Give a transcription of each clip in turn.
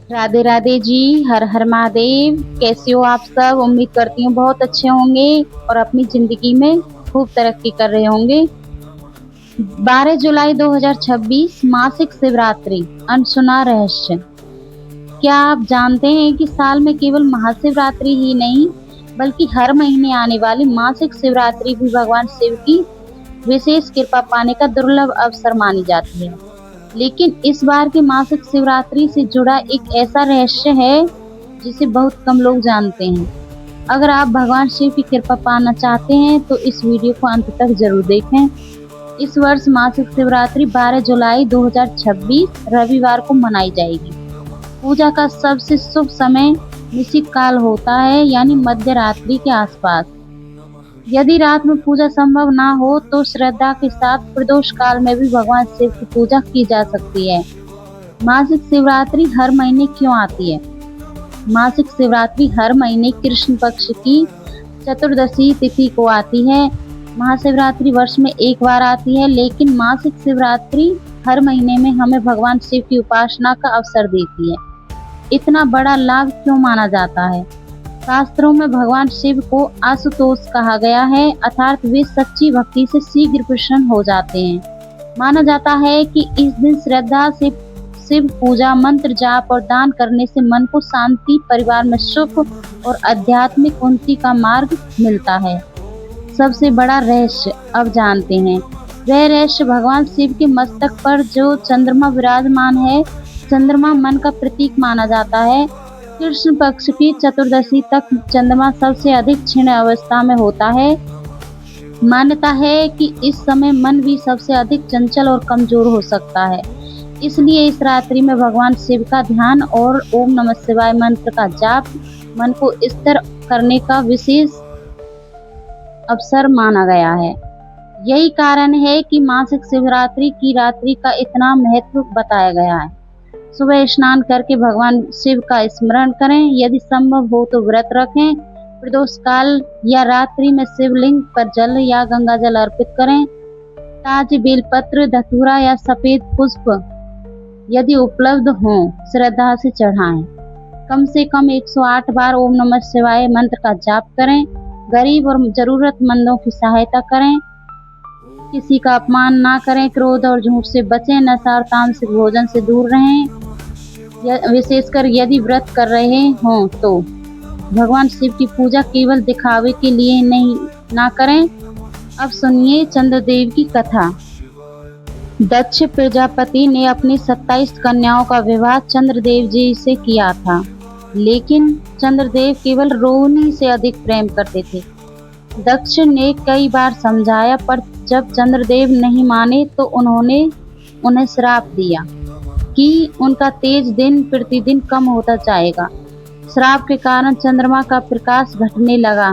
राधे राधे जी। हर हर महादेव। कैसे हो आप सब? उम्मीद करती हूँ बहुत अच्छे होंगे और अपनी जिंदगी में खूब तरक्की कर रहे होंगे। 12 जुलाई 2026 मासिक शिवरात्रि अनसुना रहस्य। क्या आप जानते हैं कि साल में केवल महाशिवरात्रि ही नहीं बल्कि हर महीने आने वाली मासिक शिवरात्रि भी भगवान शिव की विशेष कृपा पाने का दुर्लभ अवसर मानी जाती है। लेकिन इस बार की मासिक शिवरात्रि से जुड़ा एक ऐसा रहस्य है जिसे बहुत कम लोग जानते हैं। अगर आप भगवान शिव की कृपा पाना चाहते हैं तो इस वीडियो को अंत तक जरूर देखें। इस वर्ष मासिक शिवरात्रि 12 जुलाई 2026 रविवार को मनाई जाएगी। पूजा का सबसे शुभ समय निश्चित काल होता है, यानी मध्य रात्रि के आसपास। यदि रात में पूजा संभव ना हो तो श्रद्धा के साथ प्रदोष काल में भी भगवान शिव की पूजा की जा सकती है। मासिक शिवरात्रि हर महीने क्यों आती है? मासिक शिवरात्रि हर महीने कृष्ण पक्ष की चतुर्दशी तिथि को आती है। महाशिवरात्रि वर्ष में एक बार आती है, लेकिन मासिक शिवरात्रि हर महीने में हमें भगवान शिव की उपासना का अवसर देती है। इतना बड़ा लाभ क्यों माना जाता है? शास्त्रों में भगवान शिव को आशुतोष कहा गया है, अर्थात वे सच्ची भक्ति से शीघ्र प्रसन्न हो जाते हैं। माना जाता है कि इस दिन श्रद्धा से शिव पूजा, मंत्र जाप और दान करने से मन को शांति, परिवार में सुख और आध्यात्मिक उन्नति का मार्ग मिलता है। सबसे बड़ा रहस्य अब जानते हैं। वह रहस्य भगवान शिव के मस्तक पर जो चंद्रमा विराजमान है। चंद्रमा मन का प्रतीक माना जाता है। कृष्ण पक्ष की चतुर्दशी तक चंद्रमा सबसे अधिक क्षीण अवस्था में होता है। मान्यता है कि इस समय मन भी सबसे अधिक चंचल और कमजोर हो सकता है। इसलिए इस रात्रि में भगवान शिव का ध्यान और ओम नमः शिवाय मंत्र का जाप मन को स्थिर करने का विशेष अवसर माना गया है। यही कारण है कि मासिक शिवरात्रि की रात्रि का इतना महत्व बताया गया है। सुबह स्नान करके भगवान शिव का स्मरण करें। यदि संभव हो तो व्रत रखें। प्रदोष काल या रात्रि में शिवलिंग पर जल या गंगा जल अर्पित करें। ताजे बेलपत्र, धतूरा या सफेद पुष्प यदि उपलब्ध हों श्रद्धा से चढ़ाएं। कम से कम 108 बार ओम नमः शिवाय मंत्र का जाप करें। गरीब और जरूरतमंदों की सहायता करें। किसी का अपमान ना करें। क्रोध और झूठ से बचें। नशा और तामसिक भोजन से दूर रहें। विशेषकर यदि व्रत कर रहे हों तो भगवान शिव की पूजा केवल दिखावे के लिए ना करें। अब सुनिए चंद्रदेव की कथा। दक्ष प्रजापति ने अपनी 27 कन्याओं का विवाह चंद्रदेव जी से किया था, लेकिन चंद्रदेव केवल रोहिणी से अधिक प्रेम करते थे। दक्ष ने कई बार समझाया, पर जब चंद्रदेव नहीं माने तो उन्होंने उन्हें श्राप दिया कि उनका तेज दिन प्रतिदिन कम होता जाएगा। श्राप के कारण चंद्रमा का प्रकाश घटने लगा।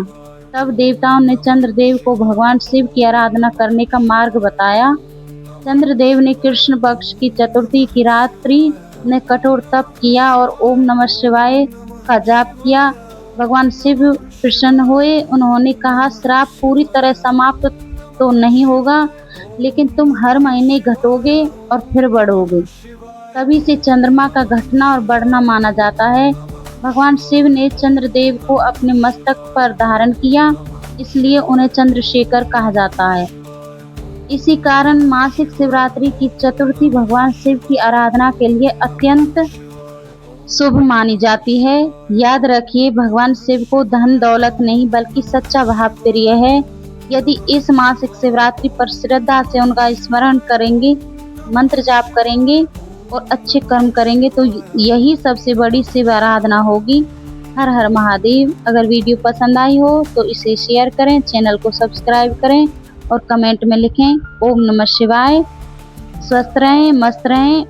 तब देवताओं ने चंद्रदेव को भगवान शिव की आराधना करने का मार्ग बताया। चंद्रदेव ने कृष्ण पक्ष की चतुर्थी की रात्रि में कठोर तप किया और ओम नमः शिवाय का जाप किया। भगवान शिव प्रसन्न हुए। उन्होंने कहा, श्राप पूरी तरह समाप्त तो नहीं होगा, लेकिन तुम हर महीने घटोगे और फिर बढ़ोगे। तभी से चंद्रमा का घटना और बढ़ना माना जाता है। भगवान शिव ने चंद्रदेव को अपने मस्तक पर धारण किया, इसलिए उन्हें चंद्रशेखर कहा जाता है। इसी कारण मासिक शिवरात्रि की चतुर्थी भगवान शिव की आराधना के लिए अत्यंत शुभ मानी जाती है। याद रखिए, भगवान शिव को धन दौलत नहीं बल्कि सच्चा भाव प्रिय है। यदि इस मासिक शिवरात्रि पर श्रद्धा से उनका स्मरण करेंगे, मंत्र जाप करेंगे और अच्छे कर्म करेंगे तो यही सबसे बड़ी शिव आराधना होगी। हर हर महादेव। अगर वीडियो पसंद आई हो तो इसे शेयर करें, चैनल को सब्सक्राइब करें और कमेंट में लिखें ओम नमः शिवाय। स्वस्थ रहें, मस्त रहें